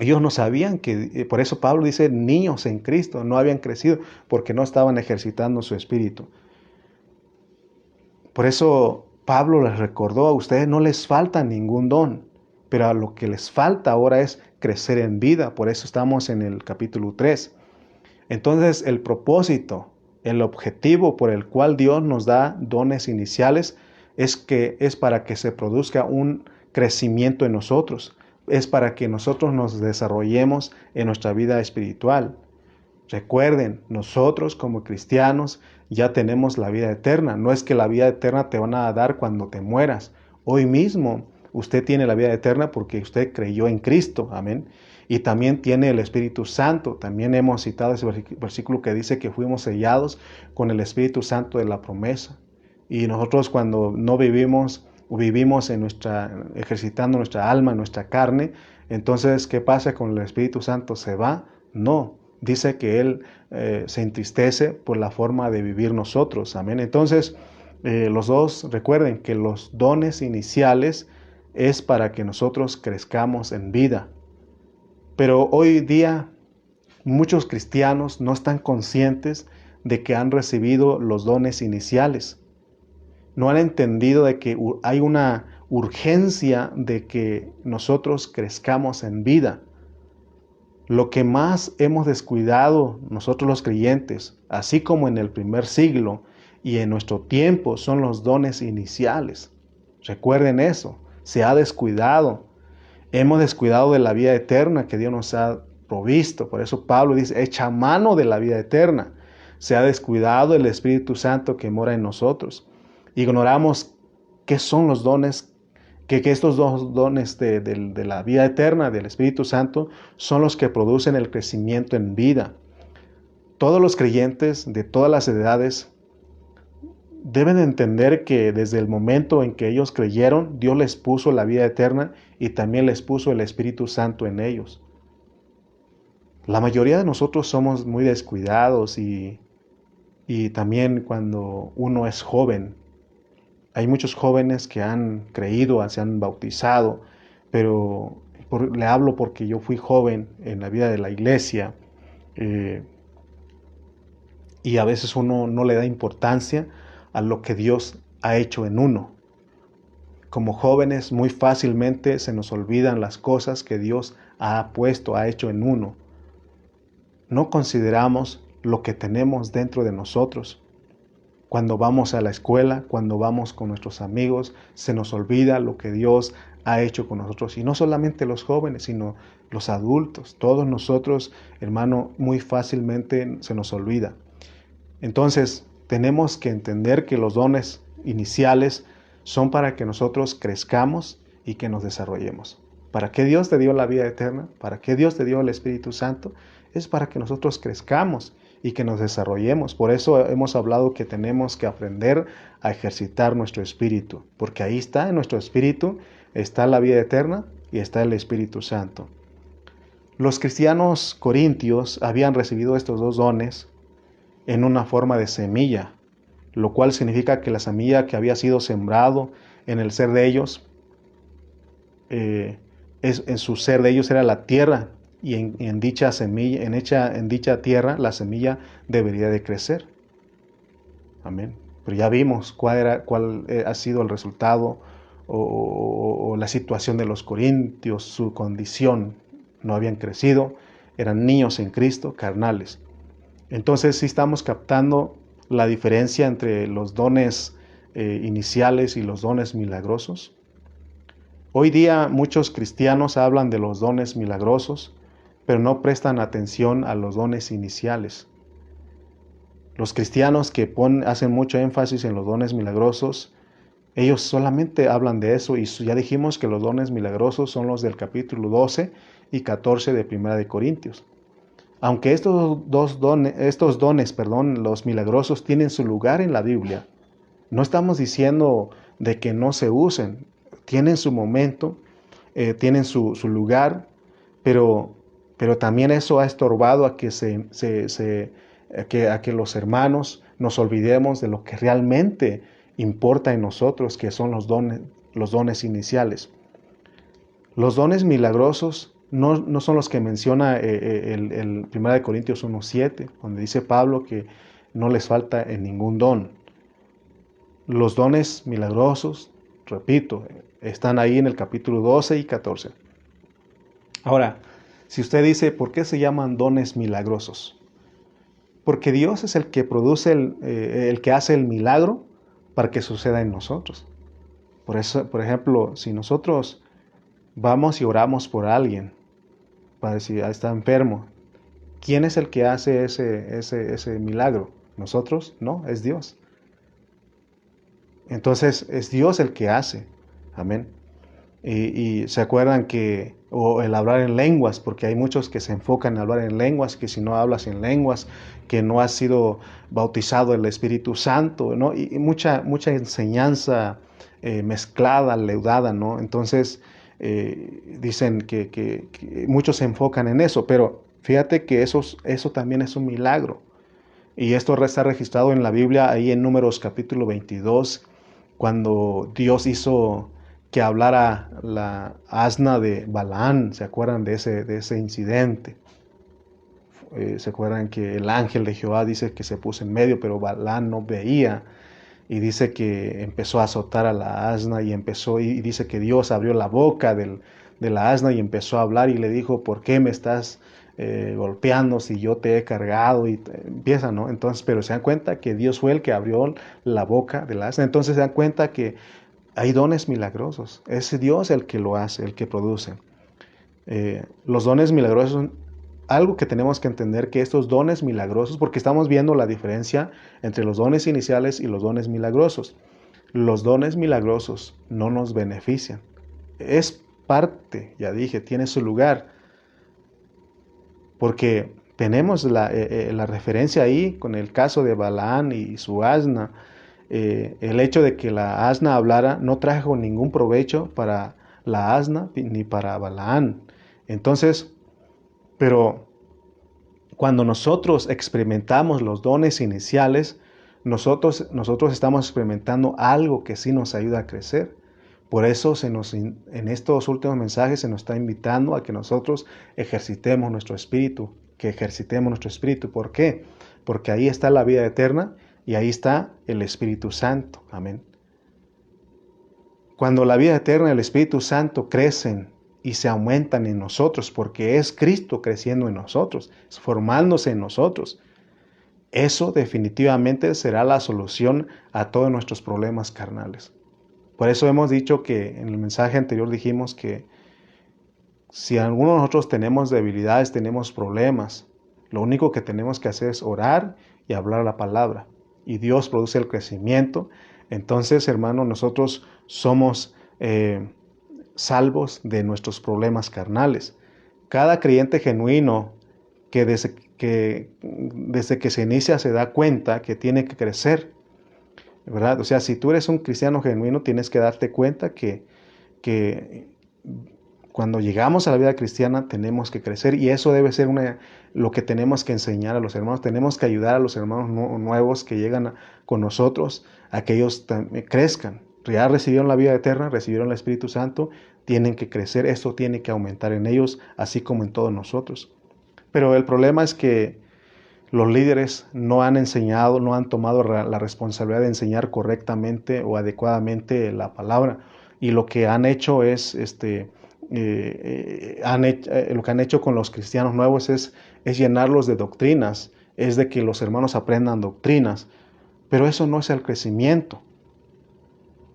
S1: Ellos no sabían por eso Pablo dice, niños en Cristo, no habían crecido porque no estaban ejercitando su espíritu. Por eso Pablo les recordó, a ustedes no les falta ningún don, pero a lo que les falta ahora es crecer en vida. Por eso estamos en el capítulo 3. Entonces el propósito, el objetivo por el cual Dios nos da dones iniciales es para que se produzca un crecimiento en nosotros. Es para que nosotros nos desarrollemos en nuestra vida espiritual. Recuerden, nosotros como cristianos ya tenemos la vida eterna. No es que la vida eterna te van a dar cuando te mueras. Hoy mismo usted tiene la vida eterna porque usted creyó en Cristo, amén. Y también tiene el Espíritu Santo. También hemos citado ese versículo que dice que fuimos sellados con el Espíritu Santo de la promesa. Y nosotros cuando no vivimos o vivimos ejercitando nuestra alma, nuestra carne, entonces, ¿qué pasa con el Espíritu Santo? ¿Se va? No. Dice que Él se entristece por la forma de vivir nosotros. Amén. Entonces, los dos, recuerden que los dones iniciales es para que nosotros crezcamos en vida. Pero hoy día muchos cristianos no están conscientes de que han recibido los dones iniciales. No han entendido de que hay una urgencia de que nosotros crezcamos en vida. Lo que más hemos descuidado nosotros los creyentes, así como en el primer siglo y en nuestro tiempo, son los dones iniciales. Recuerden eso, se ha descuidado. Hemos descuidado de la vida eterna que Dios nos ha provisto. Por eso Pablo dice, echa mano de la vida eterna. Se ha descuidado el Espíritu Santo que mora en nosotros. Ignoramos qué son los dones, que estos dos dones de la vida eterna, del Espíritu Santo, son los que producen el crecimiento en vida. Todos los creyentes de todas las edades deben entender que desde el momento en que ellos creyeron, Dios les puso la vida eterna y también les puso el Espíritu Santo en ellos. La mayoría de nosotros somos muy descuidados y también cuando uno es joven, hay muchos jóvenes que han creído, se han bautizado, pero le hablo porque yo fui joven en la vida de la iglesia y a veces uno no le da importancia a lo que Dios ha hecho en uno. Como jóvenes muy fácilmente se nos olvidan las cosas que Dios ha hecho en uno. No consideramos lo que tenemos dentro de nosotros. Cuando vamos a la escuela, cuando vamos con nuestros amigos, se nos olvida lo que Dios ha hecho con nosotros. Y no solamente los jóvenes, sino los adultos. Todos nosotros, hermano, muy fácilmente se nos olvida. Entonces, tenemos que entender que los dones iniciales son para que nosotros crezcamos y que nos desarrollemos. ¿Para qué Dios te dio la vida eterna? ¿Para qué Dios te dio el Espíritu Santo? Es para que nosotros crezcamos y que nos desarrollemos. Por eso hemos hablado que tenemos que aprender a ejercitar nuestro espíritu, porque ahí está, en nuestro espíritu, está la vida eterna y está el Espíritu Santo. Los cristianos corintios habían recibido estos dos dones en una forma de semilla, lo cual significa que la semilla que había sido sembrado en el ser de ellos, en su ser de ellos era la tierra, y en dicha semilla, en dicha tierra, la semilla debería de crecer. Amén. Pero ya vimos cuál ha sido el resultado o la situación de los corintios, su condición. No habían crecido, eran niños en Cristo, carnales. Entonces sí estamos captando la diferencia entre los dones iniciales y los dones milagrosos. Hoy día muchos cristianos hablan de los dones milagrosos, pero no prestan atención a los dones iniciales. Los cristianos que hacen mucho énfasis en los dones milagrosos, ellos solamente hablan de eso, y ya dijimos que los dones milagrosos son los del capítulo 12 y 14 de 1 de Corintios. Aunque estos dones, los milagrosos, tienen su lugar en la Biblia, no estamos diciendo de que no se usen. Tienen su momento, tienen su lugar, pero también eso ha estorbado a que a que los hermanos nos olvidemos de lo que realmente importa en nosotros, que son los dones iniciales. Los dones milagrosos no son los que menciona el 1 Corintios 1:7, donde dice Pablo que no les falta en ningún don. Los dones milagrosos, repito, están ahí en el capítulo 12 y 14. Ahora, si usted dice, ¿por qué se llaman dones milagrosos? Porque Dios es el que produce, el que hace el milagro para que suceda en nosotros. Por eso, por ejemplo, si nosotros vamos y oramos por alguien, para decir, está enfermo, ¿quién es el que hace ese milagro? ¿Nosotros? No, es Dios. Entonces es Dios el que hace. Amén. Y se acuerdan que, o el hablar en lenguas, porque hay muchos que se enfocan en hablar en lenguas, que si no hablas en lenguas, que no has sido bautizado en el Espíritu Santo, ¿no? Y mucha enseñanza mezclada, leudada, ¿no? Entonces, dicen que muchos se enfocan en eso, pero fíjate que eso también es un milagro. Y esto está registrado en la Biblia, ahí en Números capítulo 22, cuando Dios hizo que hablara la asna de Balaán. ¿Se acuerdan de ese incidente? ¿Se acuerdan que el ángel de Jehová dice que se puso en medio, pero Balaán no veía? Y dice que empezó a azotar a la asna y dice que Dios abrió la boca de la asna y empezó a hablar y le dijo, ¿por qué me estás golpeando si yo te he cargado? Y empieza, ¿no? Entonces, pero se dan cuenta que Dios fue el que abrió la boca de la asna. Entonces se dan cuenta que hay dones milagrosos. Es Dios el que lo hace, el que produce. Los dones milagrosos son algo que tenemos que entender, que estos dones milagrosos, porque estamos viendo la diferencia entre los dones iniciales y los dones milagrosos. Los dones milagrosos no nos benefician. Es parte, ya dije, tiene su lugar, porque tenemos la referencia ahí con el caso de Balaán y su asna. El hecho de que la asna hablara no trajo ningún provecho para la asna ni para Balaán. Entonces, pero cuando nosotros experimentamos los dones iniciales, nosotros estamos experimentando algo que sí nos ayuda a crecer. Por eso en estos últimos mensajes se nos está invitando a que nosotros ejercitemos nuestro espíritu, que ejercitemos nuestro espíritu. ¿Por qué? Porque ahí está la vida eterna y ahí está el Espíritu Santo. Amén. Cuando la vida eterna y el Espíritu Santo crecen y se aumentan en nosotros, porque es Cristo creciendo en nosotros, formándose en nosotros, eso definitivamente será la solución a todos nuestros problemas carnales. Por eso hemos dicho que en el mensaje anterior dijimos que si alguno de nosotros tenemos debilidades, tenemos problemas, lo único que tenemos que hacer es orar y hablar la palabra. Y Dios produce el crecimiento. Entonces, hermano, nosotros somos salvos de nuestros problemas carnales. Cada creyente genuino desde que se inicia se da cuenta que tiene que crecer, ¿verdad? O sea, si tú eres un cristiano genuino, tienes que darte cuenta que cuando llegamos a la vida cristiana tenemos que crecer y eso debe ser lo que tenemos que enseñar a los hermanos. Tenemos que ayudar a los hermanos nuevos que llegan con nosotros a que ellos crezcan. Ya recibieron la vida eterna, recibieron el Espíritu Santo, tienen que crecer, esto tiene que aumentar en ellos, así como en todos nosotros. Pero el problema es que los líderes no han enseñado, no han tomado la responsabilidad de enseñar correctamente o adecuadamente la palabra. Y lo que han hecho es, lo que han hecho con los cristianos nuevos es llenarlos de doctrinas, es de que los hermanos aprendan doctrinas. Pero eso no es el crecimiento.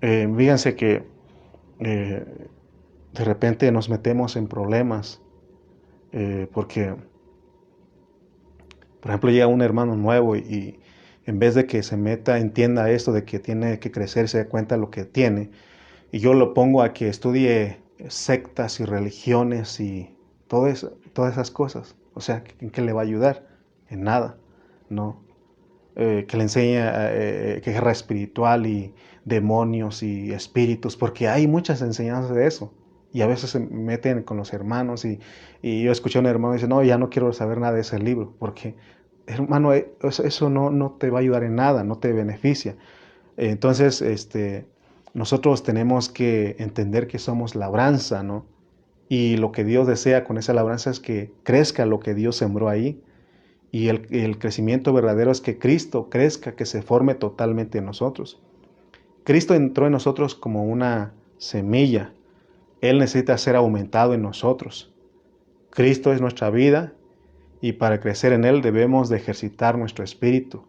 S1: Fíjense que eh, de repente nos metemos en problemas porque por ejemplo, llega un hermano nuevo y en vez de que se meta, entienda esto de que tiene que crecer, se da cuenta de lo que tiene, y yo lo pongo a que estudie sectas y religiones y todas esas cosas. O sea, ¿en qué le va a ayudar? En nada, ¿no? Que le enseñe guerra espiritual y demonios y espíritus, porque hay muchas enseñanzas de eso. Y a veces se meten con los hermanos y yo escuché a un hermano y dice, no, ya no quiero saber nada de ese libro, porque hermano, eso no te va a ayudar en nada, no te beneficia. Entonces, nosotros tenemos que entender que somos labranza, ¿no? Y lo que Dios desea con esa labranza es que crezca lo que Dios sembró ahí. Y el crecimiento verdadero es que Cristo crezca, que se forme totalmente en nosotros. Cristo entró en nosotros como una semilla. Él necesita ser aumentado en nosotros. Cristo es nuestra vida y para crecer en Él debemos de ejercitar nuestro espíritu,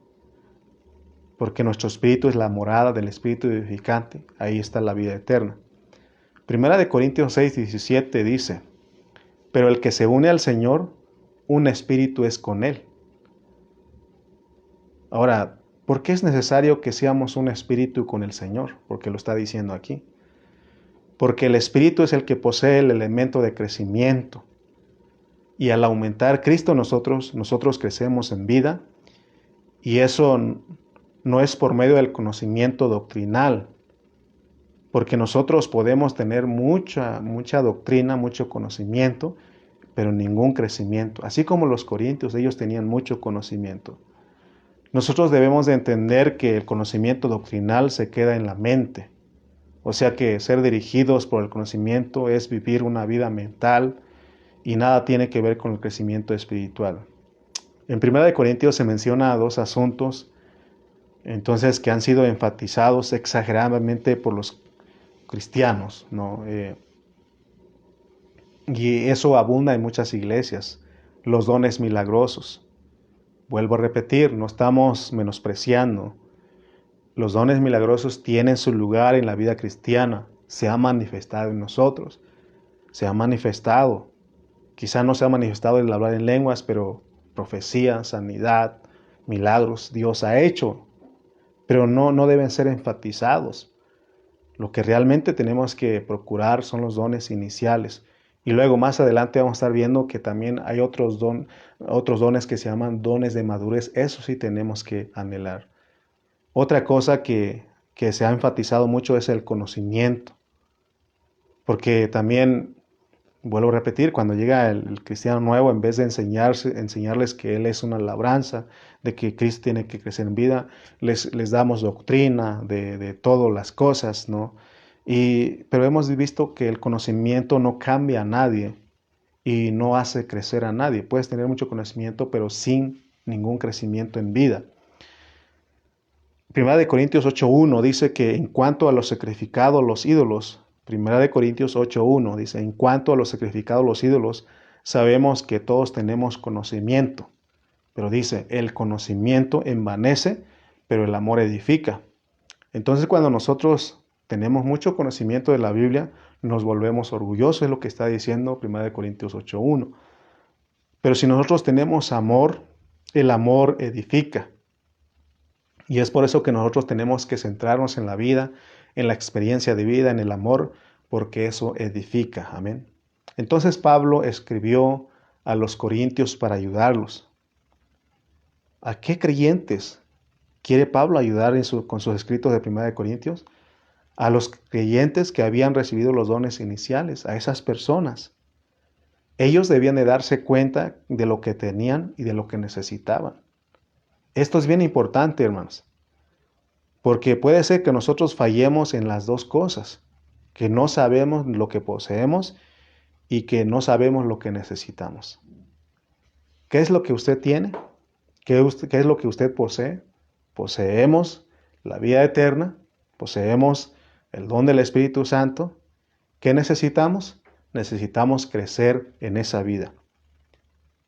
S1: porque nuestro espíritu es la morada del Espíritu vivificante. Ahí está la vida eterna. Primera de Corintios 6:17 dice, pero el que se une al Señor, un espíritu es con Él. Ahora, ¿por qué es necesario que seamos un espíritu con el Señor? Porque lo está diciendo aquí. porque el Espíritu es el que posee el elemento de crecimiento. Y al aumentar Cristo nosotros crecemos en vida, y eso no es por medio del conocimiento doctrinal, porque nosotros podemos tener mucha doctrina, mucho conocimiento, pero ningún crecimiento. Así como los corintios, ellos tenían mucho conocimiento. Nosotros debemos de entender que el conocimiento doctrinal se queda en la mente. O sea que ser dirigidos por el conocimiento es vivir una vida mental y nada tiene que ver con el crecimiento espiritual. En 1 Corintios se menciona dos asuntos entonces que han sido enfatizados exageradamente por los cristianos, ¿no? Y eso abunda en muchas iglesias, los dones milagrosos. Vuelvo a repetir, no estamos menospreciando. Los dones milagrosos tienen su lugar en la vida cristiana, se ha manifestado en nosotros, se ha manifestado. Quizá no se ha manifestado el hablar en lenguas, pero profecía, sanidad, milagros, Dios ha hecho, pero no deben ser enfatizados. Lo que realmente tenemos que procurar son los dones iniciales. Y luego más adelante vamos a estar viendo que también hay otros dones que se llaman dones de madurez. Eso sí tenemos que anhelar. Otra cosa que se ha enfatizado mucho es el conocimiento. Porque también, vuelvo a repetir, cuando llega el cristiano nuevo, en vez de enseñarles que Él es una labranza, de que Cristo tiene que crecer en vida, les damos doctrina de todas las cosas, ¿no? Pero hemos visto que el conocimiento no cambia a nadie y no hace crecer a nadie. Puedes tener mucho conocimiento, pero sin ningún crecimiento en vida. Primera de Corintios 8.1 dice que en cuanto a los sacrificados, los ídolos, Primera de Corintios 8.1 dice, en cuanto a los sacrificados, los ídolos, sabemos que todos tenemos conocimiento. Pero dice, el conocimiento envanece, pero el amor edifica. Entonces cuando nosotros tenemos mucho conocimiento de la Biblia, nos volvemos orgullosos, es lo que está diciendo 1 Corintios 8.1. Pero si nosotros tenemos amor, el amor edifica. Y es por eso que nosotros tenemos que centrarnos en la vida, en la experiencia de vida, en el amor, porque eso edifica. Amén. Entonces Pablo escribió a los corintios para ayudarlos. ¿A qué creyentes quiere Pablo ayudar con sus escritos de 1 Corintios? A los creyentes que habían recibido los dones iniciales, a esas personas. Ellos debían de darse cuenta de lo que tenían y de lo que necesitaban. Esto es bien importante, hermanos, porque puede ser que nosotros fallemos en las dos cosas, que no sabemos lo que poseemos y que no sabemos lo que necesitamos. ¿Qué es lo que usted tiene? ¿Qué es lo que usted posee? Poseemos la vida eterna, poseemos el don del Espíritu Santo. ¿Qué necesitamos? Necesitamos crecer en esa vida.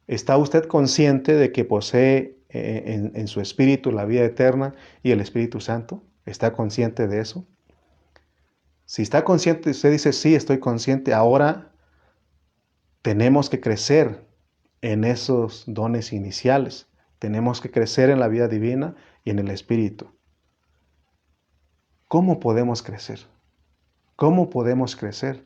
S1: ¿Está usted consciente de que posee en su espíritu la vida eterna y el Espíritu Santo? ¿Está consciente de eso? Si está consciente, usted dice, sí, estoy consciente, ahora tenemos que crecer en esos dones iniciales. Tenemos que crecer en la vida divina y en el Espíritu. ¿Cómo podemos crecer? ¿Cómo podemos crecer?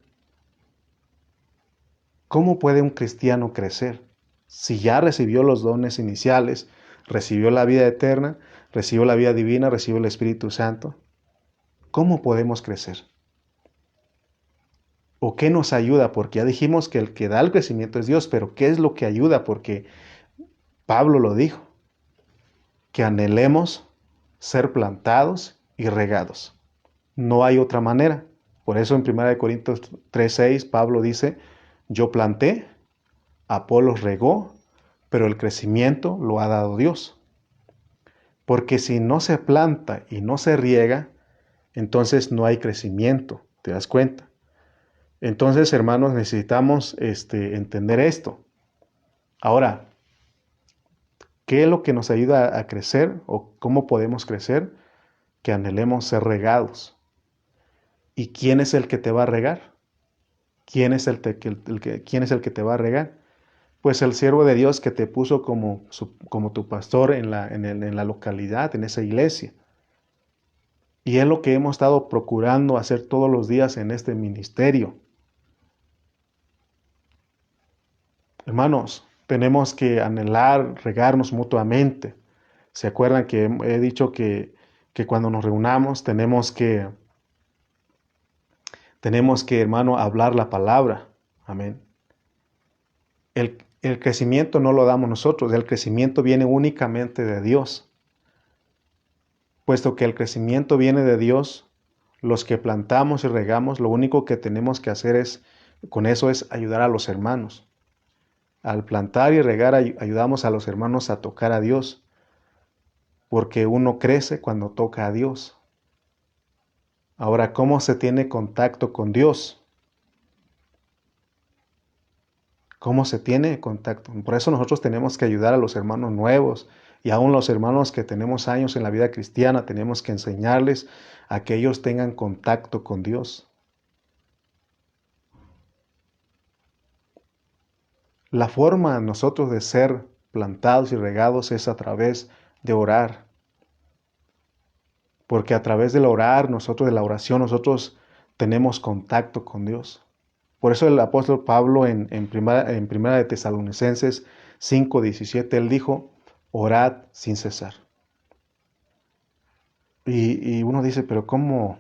S1: ¿Cómo puede un cristiano crecer? Si ya recibió los dones iniciales, recibió la vida eterna, recibió la vida divina, recibió el Espíritu Santo, ¿cómo podemos crecer? ¿O qué nos ayuda? Porque ya dijimos que el que da el crecimiento es Dios, pero ¿qué es lo que ayuda? Porque Pablo lo dijo, que anhelemos ser plantados y regados. No hay otra manera. Por eso en 1 Corintios 3:6 Pablo dice, yo planté, Apolos regó, pero el crecimiento lo ha dado Dios. Porque si no se planta y no se riega, entonces no hay crecimiento, ¿te das cuenta? Entonces, hermanos, necesitamos entender esto. Ahora, ¿qué es lo que nos ayuda a crecer o cómo podemos crecer? Que anhelemos ser regados. ¿Y quién es el que te va a regar? ¿Quién es el que te va a regar? Pues el siervo de Dios que te puso como tu pastor en la localidad, en esa iglesia. Y es lo que hemos estado procurando hacer todos los días en este ministerio. Hermanos, tenemos que anhelar, regarnos mutuamente. ¿Se acuerdan que he dicho que cuando nos reunamos hermano, hablar la palabra? Amén. El crecimiento no lo damos nosotros, el crecimiento viene únicamente de Dios. Puesto que el crecimiento viene de Dios, los que plantamos y regamos, lo único que tenemos que hacer con eso es ayudar a los hermanos. Al plantar y regar ayudamos a los hermanos a tocar a Dios, porque uno crece cuando toca a Dios. Ahora, ¿cómo se tiene contacto con Dios? ¿Cómo se tiene contacto? Por eso nosotros tenemos que ayudar a los hermanos nuevos y aún los hermanos que tenemos años en la vida cristiana, tenemos que enseñarles a que ellos tengan contacto con Dios. La forma nosotros de ser plantados y regados es a través de orar. Porque a través del orar, de la oración, nosotros tenemos contacto con Dios. Por eso el apóstol Pablo en primera de Tesalonicenses 5:17, él dijo, orad sin cesar. Y uno dice, pero ¿cómo?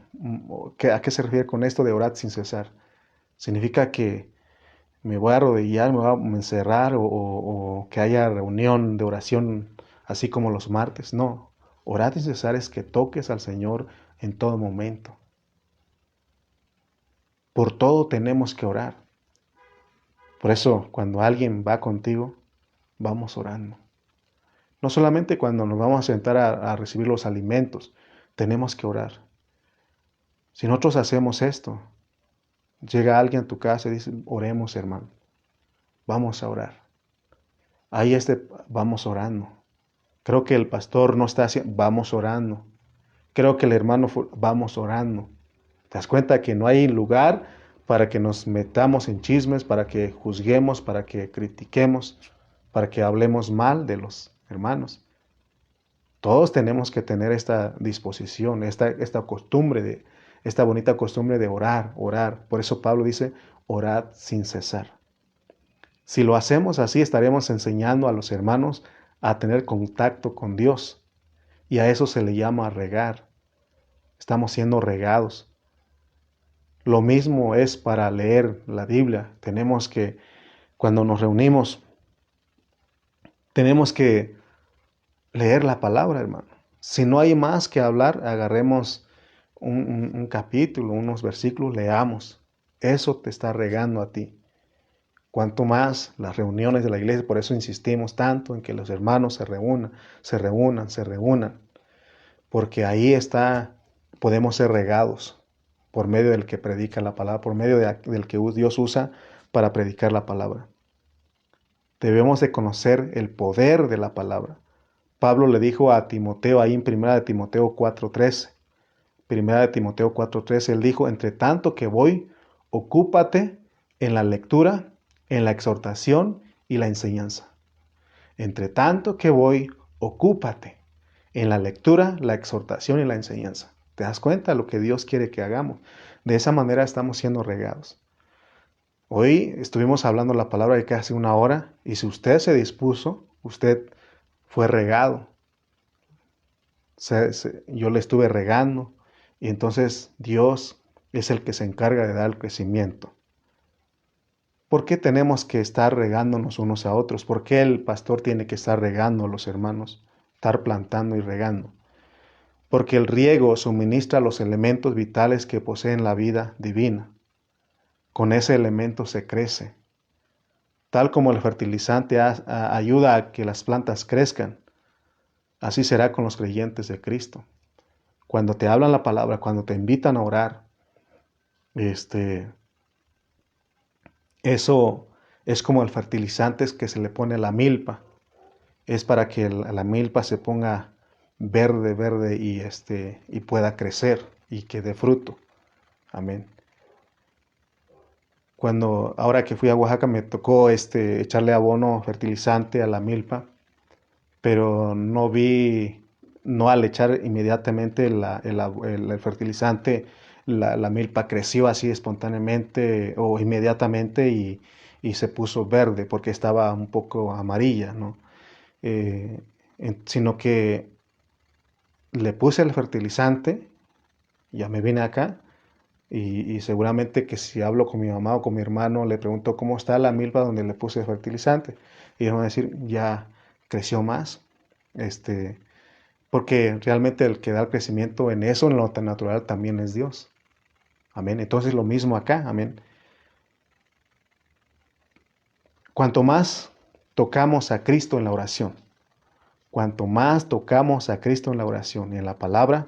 S1: ¿A qué se refiere con esto de orad sin cesar? ¿Significa que me voy a arrodillar, me voy a encerrar o que haya reunión de oración así como los martes? No, orad sin cesar es que toques al Señor en todo momento. Por todo tenemos que orar. Por eso, cuando alguien va contigo, vamos orando. No solamente cuando nos vamos a sentar a recibir los alimentos, tenemos que orar. Si nosotros hacemos esto, llega alguien a tu casa y dice, oremos, hermano. Vamos a orar. Ahí vamos orando. Creo que el pastor no está haciendo, vamos orando. Creo que el hermano, vamos orando. ¿Te das cuenta que no hay lugar para que nos metamos en chismes, para que juzguemos, para que critiquemos, para que hablemos mal de los hermanos? Todos tenemos que tener esta disposición, esta costumbre, esta bonita costumbre de orar, orar. Por eso Pablo dice, orad sin cesar. Si lo hacemos así, estaremos enseñando a los hermanos a tener contacto con Dios. Y a eso se le llama regar. Estamos siendo regados. Lo mismo es para leer la Biblia. Cuando nos reunimos, tenemos que leer la palabra, hermano. Si no hay más que hablar, agarremos un capítulo, unos versículos, leamos. Eso te está regando a ti. Cuanto más las reuniones de la iglesia, por eso insistimos tanto en que los hermanos se reúnan, se reúnan, se reúnan. Porque ahí podemos ser regados por medio del que predica la palabra, por medio del que Dios usa para predicar la palabra. Debemos de conocer el poder de la palabra. Pablo le dijo a Timoteo ahí en 1 de Timoteo 4:13. 1 de Timoteo 4:13, él dijo, entre tanto que voy, ocúpate en la lectura, en la exhortación y la enseñanza. Entre tanto que voy, ocúpate en la lectura, la exhortación y la enseñanza. ¿Te das cuenta de lo que Dios quiere que hagamos? De esa manera estamos siendo regados. Hoy estuvimos hablando la palabra de casi una hora y si usted se dispuso, usted fue regado. Yo le estuve regando y entonces Dios es el que se encarga de dar el crecimiento. ¿Por qué tenemos que estar regándonos unos a otros? ¿Por qué el pastor tiene que estar regando a los hermanos? Estar plantando y regando. Porque el riego suministra los elementos vitales que poseen la vida divina. Con ese elemento se crece. Tal como el fertilizante ayuda a que las plantas crezcan, así será con los creyentes de Cristo. Cuando te hablan la palabra, cuando te invitan a orar, eso es como el fertilizante que se le pone a la milpa. Es para que la milpa se ponga verde y pueda crecer y que dé fruto. Amén. Ahora que fui a Oaxaca me tocó echarle abono fertilizante a la milpa, pero no vi no al echar inmediatamente el fertilizante, la milpa creció así espontáneamente o inmediatamente y se puso verde porque estaba un poco amarilla, ¿no? Sino que le puse el fertilizante, ya me vine acá y seguramente que si hablo con mi mamá o con mi hermano, le pregunto cómo está la milpa donde le puse el fertilizante y ellos van a decir, ya creció más, porque realmente el que da el crecimiento en eso, en lo tan natural, también es Dios. Amén. Entonces lo mismo acá, amén. Cuanto más tocamos a Cristo en la oración, cuanto más tocamos a Cristo en la oración y en la palabra,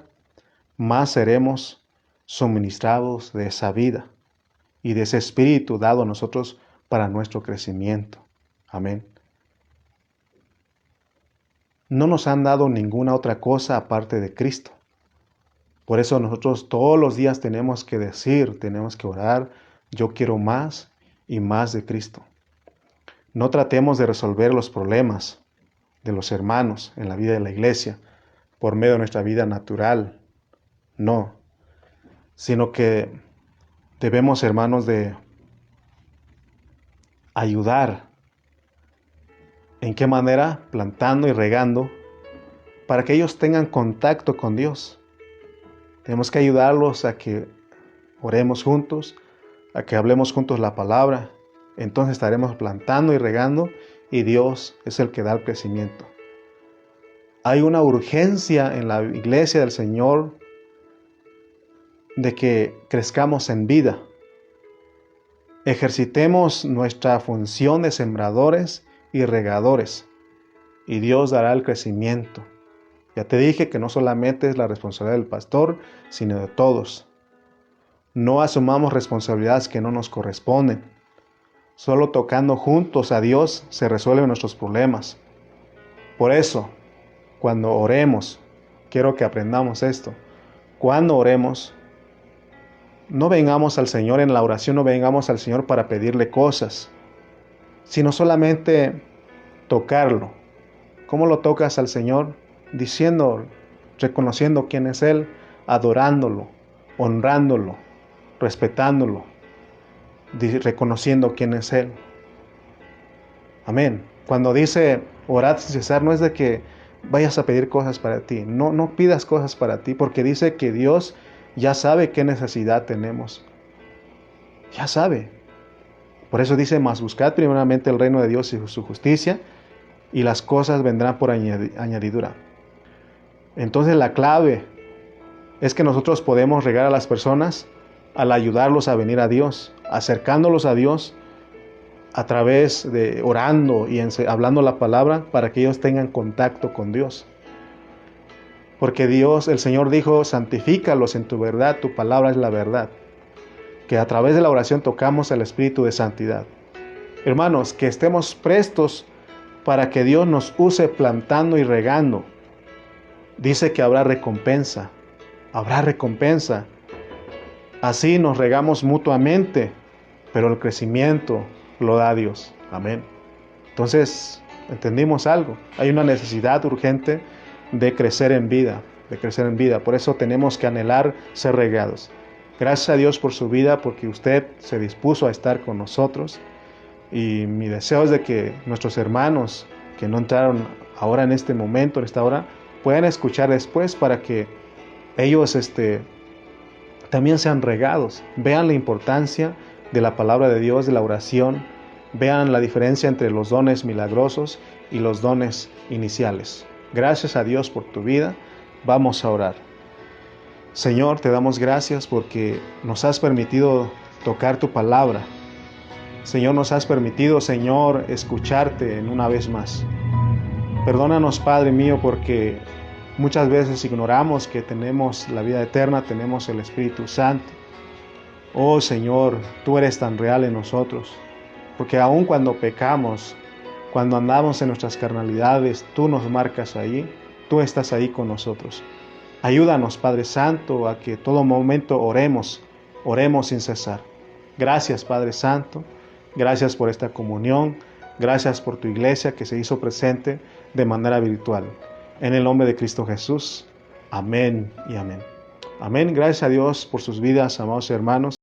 S1: más seremos suministrados de esa vida y de ese espíritu dado a nosotros para nuestro crecimiento. Amén. No nos han dado ninguna otra cosa aparte de Cristo. Por eso nosotros todos los días tenemos que decir, tenemos que orar, yo quiero más y más de Cristo. No tratemos de resolver los problemas de los hermanos en la vida de la iglesia por medio de nuestra vida natural. No, sino que debemos, hermanos, de ayudar. ¿En qué manera? Plantando y regando para que ellos tengan contacto con Dios. Tenemos que ayudarlos a que oremos juntos, a que hablemos juntos la palabra. Entonces estaremos plantando y regando y Dios es el que da el crecimiento. Hay una urgencia en la iglesia del Señor de que crezcamos en vida. Ejercitemos nuestra función de sembradores y regadores y Dios dará el crecimiento. Ya te dije que no solamente es la responsabilidad del pastor, sino de todos. No asumamos responsabilidades que no nos corresponden. Solo tocando juntos a Dios se resuelven nuestros problemas. Por eso, cuando oremos, quiero que aprendamos esto. Cuando oremos, no vengamos al Señor en la oración, no vengamos al Señor para pedirle cosas, sino solamente tocarlo. ¿Cómo lo tocas al Señor? Diciendo, reconociendo quién es Él, adorándolo, honrándolo, respetándolo, reconociendo quién es Él. Amén. Cuando dice orad sin cesar, no es de que vayas a pedir cosas para ti. No pidas cosas para ti, porque dice que Dios ya sabe qué necesidad tenemos. Ya sabe. Por eso dice, mas buscad primeramente el reino de Dios y su justicia, y las cosas vendrán por añadidura. Entonces la clave es que nosotros podemos regar a las personas al ayudarlos a venir a Dios, acercándolos a Dios a través de orando y hablando la palabra para que ellos tengan contacto con Dios. Porque Dios, el Señor dijo, santifícalos en tu verdad, tu palabra es la verdad. Que a través de la oración tocamos el espíritu de santidad. Hermanos, que estemos prestos para que Dios nos use plantando y regando. Dice que habrá recompensa. Habrá recompensa. Así nos regamos mutuamente, pero el crecimiento lo da Dios. Amén. Entonces, entendimos algo. Hay una necesidad urgente de crecer en vida, Por eso tenemos que anhelar ser regados. Gracias a Dios por su vida, porque usted se dispuso a estar con nosotros. Y mi deseo es de que nuestros hermanos que no entraron ahora en este momento, en esta hora, puedan escuchar después para que ellos también sean regados, vean la importancia de la palabra de Dios, de la oración, vean la diferencia entre los dones milagrosos y los dones iniciales. Gracias a Dios por tu vida. Vamos a orar. Señor, te damos gracias porque nos has permitido tocar tu palabra. Señor, nos has permitido, Señor, escucharte en una vez más. Perdónanos, Padre mío, porque muchas veces ignoramos que tenemos la vida eterna, tenemos el Espíritu Santo. Oh Señor, tú eres tan real en nosotros, porque aun cuando pecamos, cuando andamos en nuestras carnalidades, tú nos marcas ahí, tú estás ahí con nosotros. Ayúdanos, Padre Santo, a que todo momento oremos sin cesar. Gracias, Padre Santo, gracias por esta comunión, gracias por tu iglesia que se hizo presente de manera virtual. en el nombre de Cristo Jesús. Amén y amén. Amén. Gracias a Dios por sus vidas, amados hermanos.